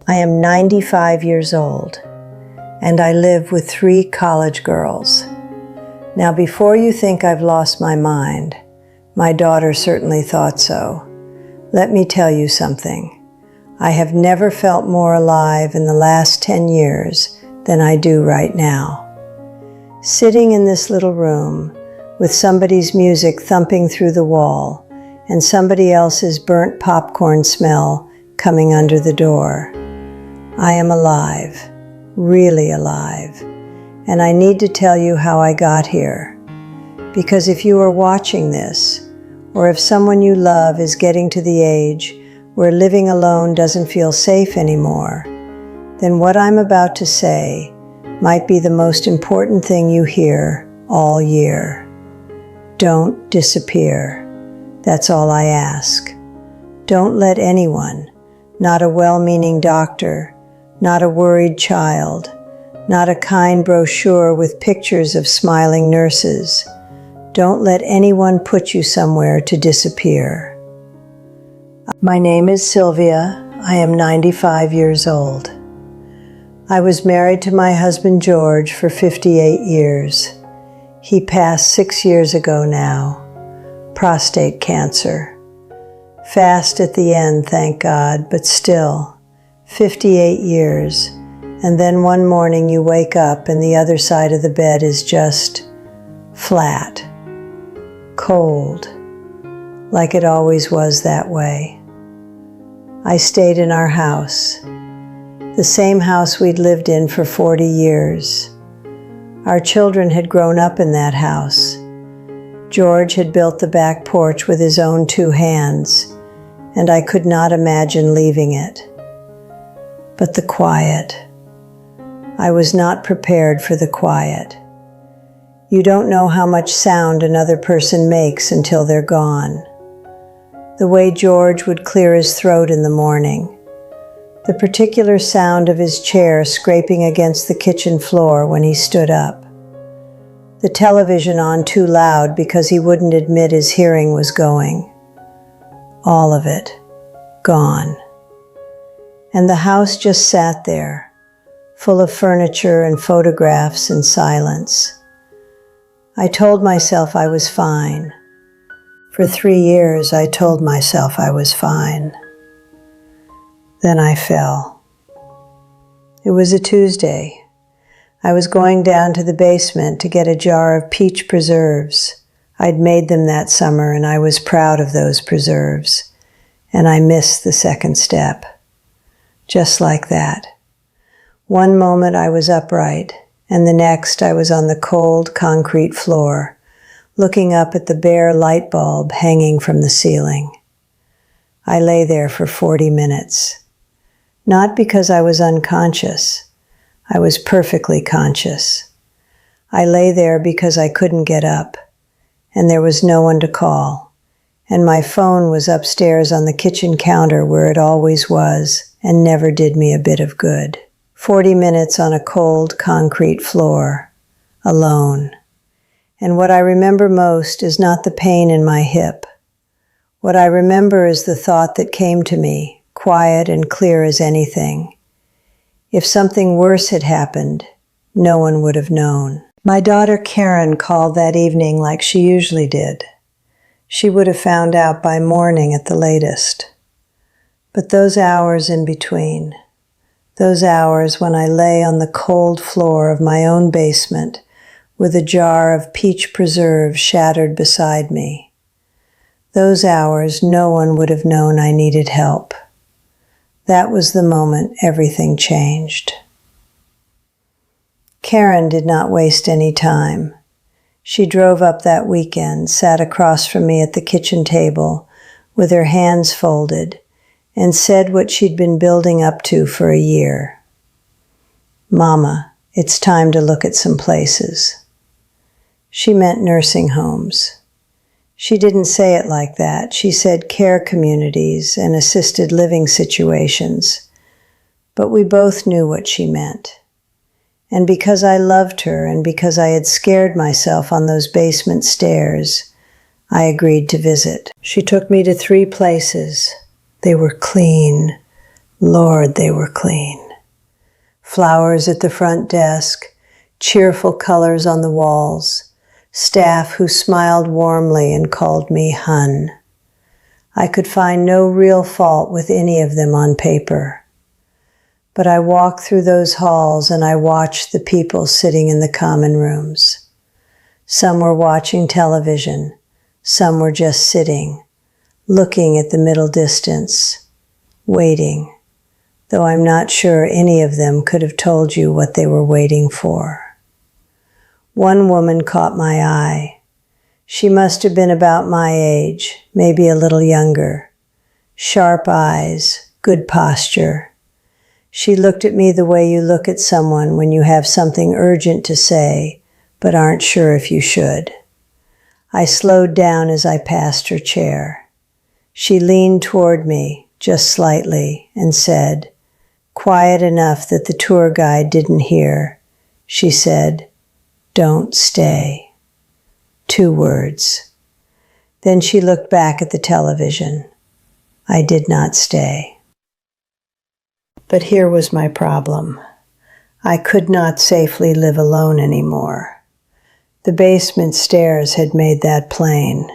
I am 95 years old, and I live with 3 college girls. Now, before you think I've lost my mind, my daughter certainly thought so. Let me tell you something. I have never felt more alive in the last 10 years than I do right now. Sitting in this little room with somebody's music thumping through the wall and somebody else's burnt popcorn smell coming under the door. I am alive, really alive, and I need to tell you how I got here. Because if you are watching this, or if someone you love is getting to the age where living alone doesn't feel safe anymore, then what I'm about to say might be the most important thing you hear all year. Don't disappear. That's all I ask. Don't let anyone, not a well-meaning doctor, not a worried child, not a kind brochure with pictures of smiling nurses. Don't let anyone put you somewhere to disappear. My name is Sylvia. I am 95 years old. I was married to my husband George for 58 years. He passed 6 years ago now. Prostate cancer. Fast at the end, thank God, but still, 58 years, and then one morning you wake up and the other side of the bed is just flat, cold, like it always was that way. I stayed in our house, the same house we'd lived in for 40 years. Our children had grown up in that house. George had built the back porch with his own 2 hands, and I could not imagine leaving it. But the quiet. I was not prepared for the quiet. You don't know how much sound another person makes until they're gone. The way George would clear his throat in the morning. The particular sound of his chair scraping against the kitchen floor when he stood up. The television on too loud because he wouldn't admit his hearing was going. All of it gone. And the house just sat there, full of furniture and photographs and silence. I told myself I was fine. For 3 years, I told myself I was fine. Then I fell. It was a Tuesday. I was going down to the basement to get a jar of peach preserves. I'd made them that summer, and I was proud of those preserves. And I missed the second step. Just like that. One moment I was upright, and the next I was on the cold concrete floor, looking up at the bare light bulb hanging from the ceiling. I lay there for 40 minutes. Not because I was unconscious. I was perfectly conscious. I lay there because I couldn't get up, and there was no one to call, and my phone was upstairs on the kitchen counter where it always was, and never did me a bit of good. 40 minutes on a cold concrete floor, alone. And what I remember most is not the pain in my hip. What I remember is the thought that came to me, quiet and clear as anything. If something worse had happened, no one would have known. My daughter Karen called that evening like she usually did. She would have found out by morning at the latest. But those hours in between, those hours when I lay on the cold floor of my own basement with a jar of peach preserve shattered beside me, those hours no one would have known I needed help. That was the moment everything changed. Karen did not waste any time. She drove up that weekend, sat across from me at the kitchen table with her hands folded, and said what she'd been building up to for a year. "Mama, it's time to look at some places." She meant nursing homes. She didn't say it like that. She said care communities and assisted living situations. But we both knew what she meant. And because I loved her and because I had scared myself on those basement stairs, I agreed to visit. She took me to 3 places. They were clean, Lord, they were clean. Flowers at the front desk, cheerful colors on the walls, staff who smiled warmly and called me Hun. I could find no real fault with any of them on paper. But I walked through those halls and I watched the people sitting in the common rooms. Some were watching television, some were just sitting, looking at the middle distance, waiting, though I'm not sure any of them could have told you what they were waiting for. One woman caught my eye. She must have been about my age, maybe a little younger. Sharp eyes, good posture. She looked at me the way you look at someone when you have something urgent to say, but aren't sure if you should. I slowed down as I passed her chair. She leaned toward me, just slightly, and said, quiet enough that the tour guide didn't hear, she said, "Don't stay." 2 words. Then she looked back at the television. I did not stay. But here was my problem. I could not safely live alone anymore. The basement stairs had made that plain.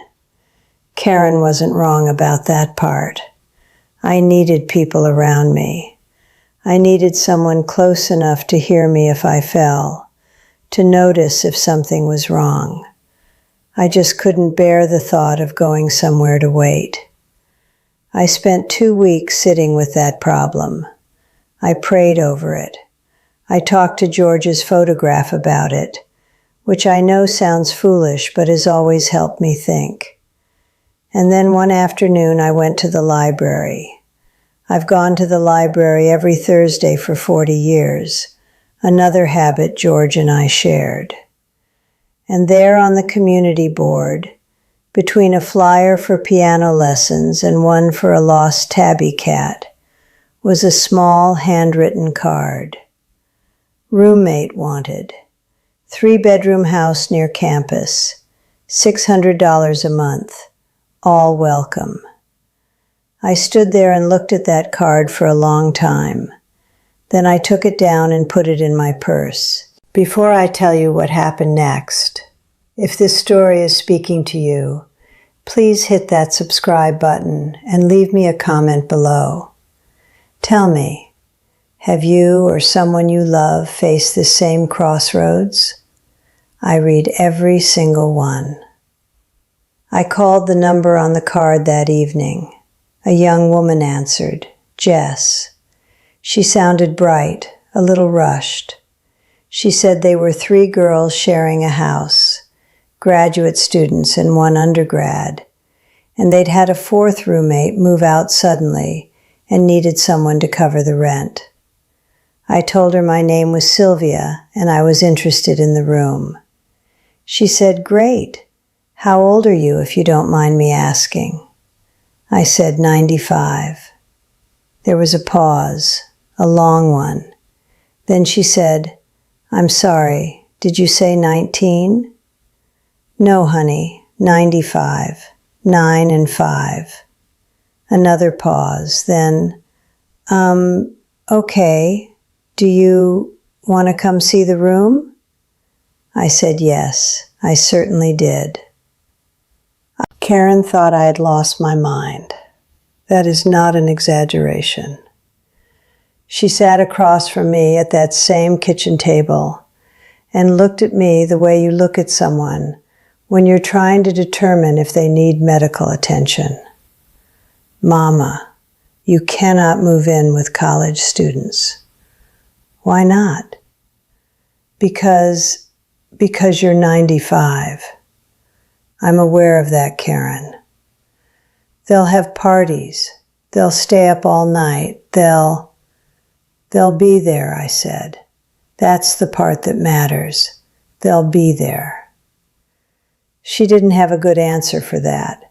Karen wasn't wrong about that part. I needed people around me. I needed someone close enough to hear me if I fell, to notice if something was wrong. I just couldn't bear the thought of going somewhere to wait. I spent 2 weeks sitting with that problem. I prayed over it. I talked to George's photograph about it, which I know sounds foolish, but has always helped me think. And then one afternoon I went to the library. I've gone to the library every Thursday for 40 years, another habit George and I shared. And there on the community board, between a flyer for piano lessons and one for a lost tabby cat, was a small handwritten card. Roommate wanted. 3-bedroom house near campus. $600 a month. All welcome. I stood there and looked at that card for a long time. Then I took it down and put it in my purse. Before I tell you what happened next, if this story is speaking to you, please hit that subscribe button and leave me a comment below. Tell me, have you or someone you love faced this same crossroads? I read every single one. I called the number on the card that evening. A young woman answered, Jess. She sounded bright, a little rushed. She said they were 3 girls sharing a house, graduate students and 1 undergrad, and they'd had a 4th roommate move out suddenly and needed someone to cover the rent. I told her my name was Sylvia and I was interested in the room. She said, great. How old are you, if you don't mind me asking? I said 95. There was a pause, a long one. Then she said, I'm sorry, did you say 19? No, honey, 95, 9 and 5. Another pause, then, okay, do you want to come see the room? I said yes, I certainly did. Karen thought I had lost my mind. That is not an exaggeration. She sat across from me at that same kitchen table and looked at me the way you look at someone when you're trying to determine if they need medical attention. Mama, you cannot move in with college students. Why not? Because you're 95. I'm aware of that, Karen. They'll have parties. They'll stay up all night. They'll be there, I said. That's the part that matters. They'll be there. She didn't have a good answer for that,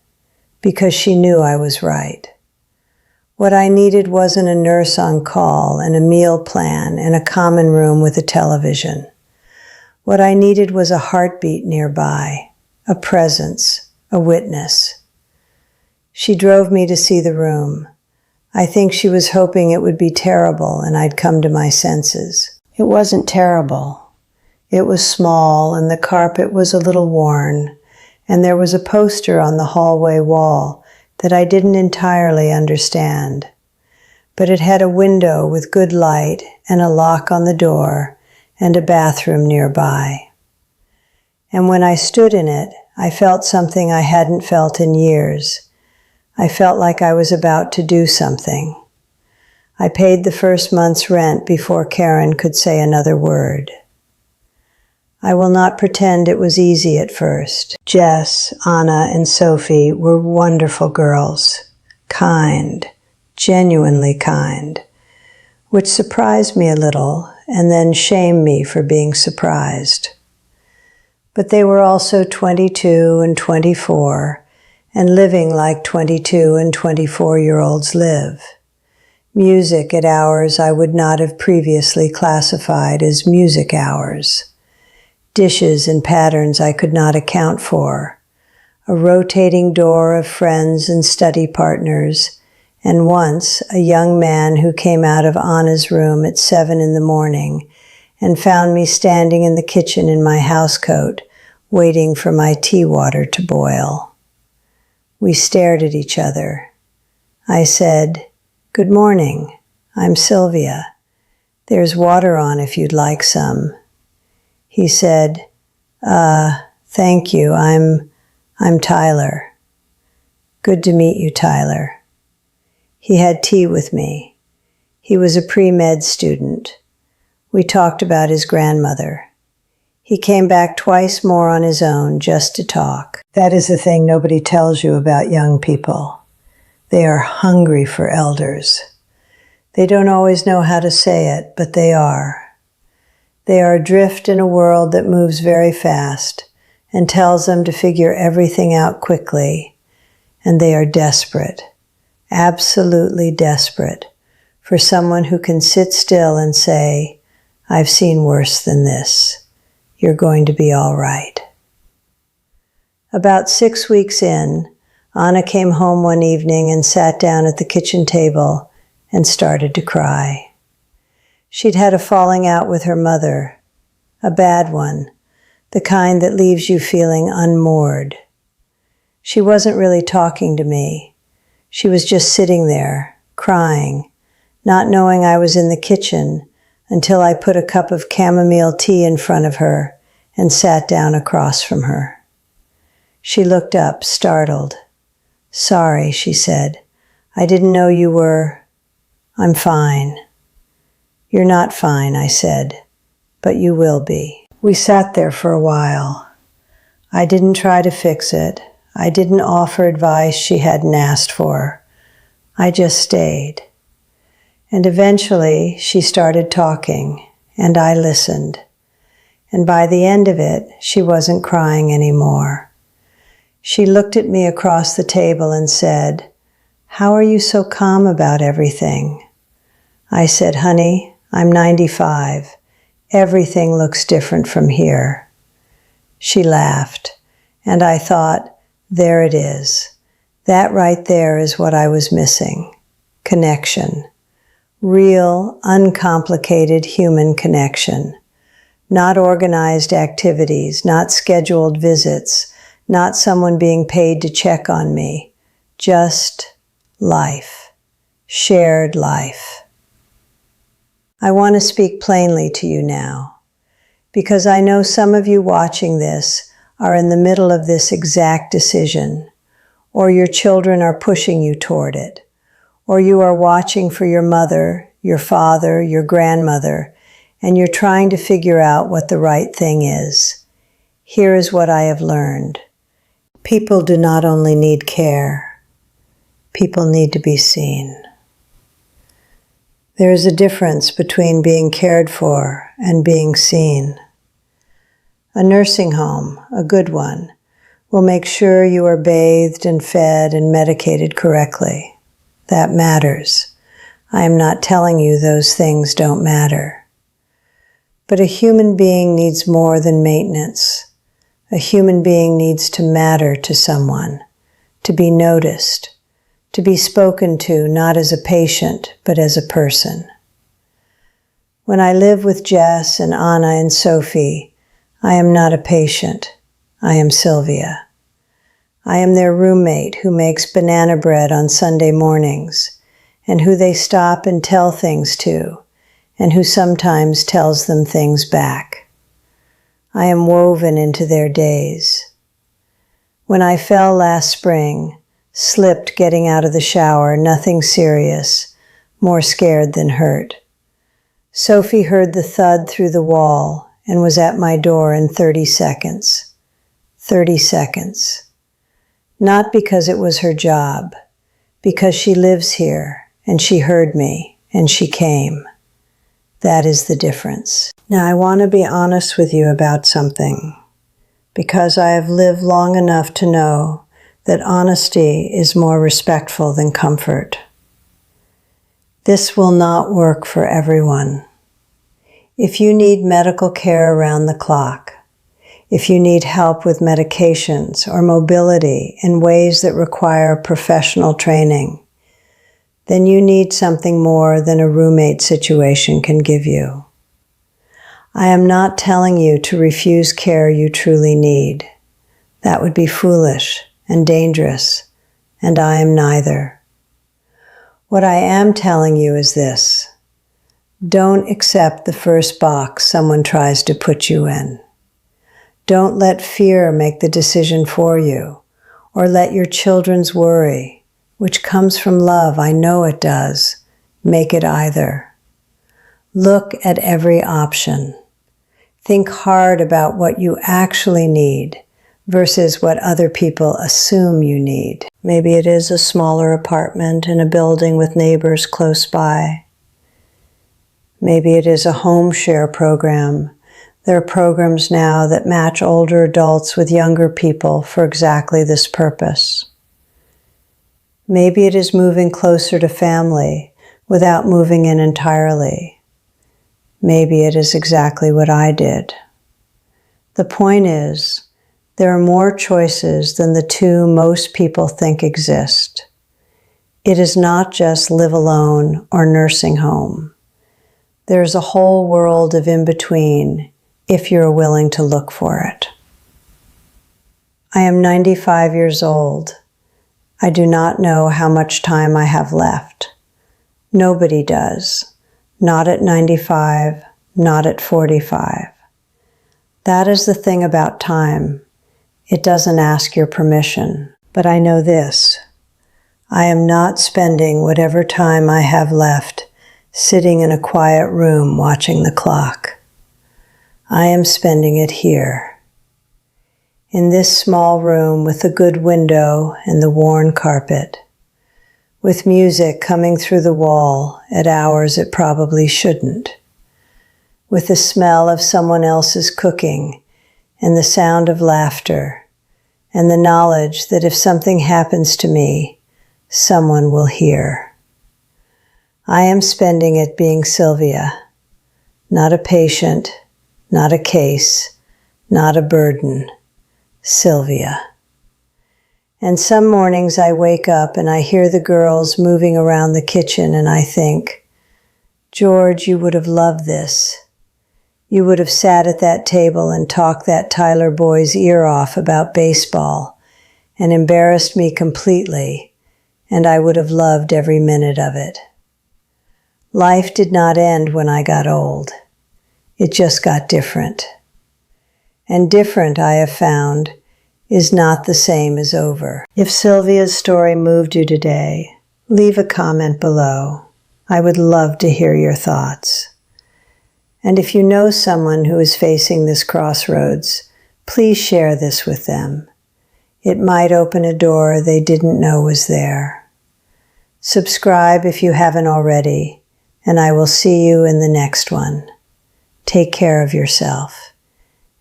because she knew I was right. What I needed wasn't a nurse on call and a meal plan and a common room with a television. What I needed was a heartbeat nearby, a presence, a witness. She drove me to see the room. I think she was hoping it would be terrible and I'd come to my senses. It wasn't terrible. It was small and the carpet was a little worn, and there was a poster on the hallway wall that I didn't entirely understand. But it had a window with good light and a lock on the door and a bathroom nearby. And when I stood in it, I felt something I hadn't felt in years. I felt like I was about to do something. I paid the first month's rent before Karen could say another word. I will not pretend it was easy at first. Jess, Anna, and Sophie were wonderful girls, kind, genuinely kind, which surprised me a little and then shamed me for being surprised. But they were also 22 and 24 and living like 22 and 24-year-olds live. Music at hours I would not have previously classified as music hours. Dishes and patterns I could not account for. A rotating door of friends and study partners, and once a young man who came out of Anna's room at 7 a.m. and found me standing in the kitchen in my housecoat, waiting for my tea water to boil. We stared at each other. I said, "Good morning, I'm Sylvia. There's water on if you'd like some." He said, "Thank you, I'm Tyler." "Good to meet you, Tyler." He had tea with me. He was a pre-med student. We talked about his grandmother. He came back twice more on his own just to talk. That is the thing nobody tells you about young people. They are hungry for elders. They don't always know how to say it, but they are. They are adrift in a world that moves very fast and tells them to figure everything out quickly, and they are desperate, absolutely desperate, for someone who can sit still and say, "I've seen worse than this. You're going to be all right." About 6 weeks in, Anna came home one evening and sat down at the kitchen table and started to cry. She'd had a falling out with her mother, a bad one, the kind that leaves you feeling unmoored. She wasn't really talking to me. She was just sitting there, crying, not knowing I was in the kitchen until I put a cup of chamomile tea in front of her and sat down across from her. She looked up, startled. "Sorry," she said. "I didn't know you were—" "I'm fine." "You're not fine," I said, "but you will be." We sat there for a while. I didn't try to fix it. I didn't offer advice she hadn't asked for. I just stayed. And eventually she started talking, and I listened. And by the end of it, she wasn't crying anymore. She looked at me across the table and said, "How are you so calm about everything?" I said, "Honey, I'm 95. Everything looks different from here." She laughed, and I thought, there it is. That right there is what I was missing. Connection. Real, uncomplicated human connection. Not organized activities, not scheduled visits, not someone being paid to check on me. Just life. Shared life. I want to speak plainly to you now, because I know some of you watching this are in the middle of this exact decision, or your children are pushing you toward it, or you are watching for your mother, your father, your grandmother, and you're trying to figure out what the right thing is. Here is what I have learned. People do not only need care, people need to be seen. There is a difference between being cared for and being seen. A nursing home, a good one, will make sure you are bathed and fed and medicated correctly. That matters. I am not telling you those things don't matter. But a human being needs more than maintenance. A human being needs to matter to someone, to be noticed, to be spoken to not as a patient, but as a person. When I live with Jess and Anna and Sophie, I am not a patient. I am Sylvia. I am their roommate who makes banana bread on Sunday mornings, and who they stop and tell things to, and who sometimes tells them things back. I am woven into their days. When I fell last spring, slipped getting out of the shower, nothing serious, more scared than hurt. Sophie heard the thud through the wall and was at my door in 30 seconds. 30 seconds. Not because it was her job, because she lives here and she heard me and she came. That is the difference. Now I want to be honest with you about something, because I have lived long enough to know that honesty is more respectful than comfort. This will not work for everyone. If you need medical care around the clock, if you need help with medications or mobility in ways that require professional training, then you need something more than a roommate situation can give you. I am not telling you to refuse care you truly need. That would be foolish and dangerous, and I am neither. What I am telling you is this: don't accept the first box someone tries to put you in. Don't let fear make the decision for you, or let your children's worry, which comes from love, I know it does, make it either. Look at every option. Think hard about what you actually need versus what other people assume you need. Maybe it is a smaller apartment in a building with neighbors close by. Maybe it is a home share program. There are programs now that match older adults with younger people for exactly this purpose. Maybe it is moving closer to family without moving in entirely. Maybe it is exactly what I did. The point is, there are more choices than the two most people think exist. It is not just live alone or nursing home. There is a whole world of in-between if you're willing to look for it. I am 95 years old. I do not know how much time I have left. Nobody does. Not at 95, not at 45. That is the thing about time. It doesn't ask your permission. But I know this: I am not spending whatever time I have left sitting in a quiet room watching the clock. I am spending it here, in this small room with a good window and the worn carpet, with music coming through the wall at hours it probably shouldn't, with the smell of someone else's cooking and the sound of laughter, and the knowledge that if something happens to me, someone will hear. I am spending it being Sylvia, not a patient, not a case, not a burden. Sylvia. And some mornings I wake up and I hear the girls moving around the kitchen and I think, George, you would have loved this. You would have sat at that table and talked that Tyler boy's ear off about baseball and embarrassed me completely, and I would have loved every minute of it. Life did not end when I got old. It just got different. And different, I have found, is not the same as over. If Sylvia's story moved you today, leave a comment below. I would love to hear your thoughts. And if you know someone who is facing this crossroads, please share this with them. It might open a door they didn't know was there. Subscribe if you haven't already, and I will see you in the next one. Take care of yourself,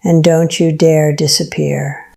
and don't you dare disappear.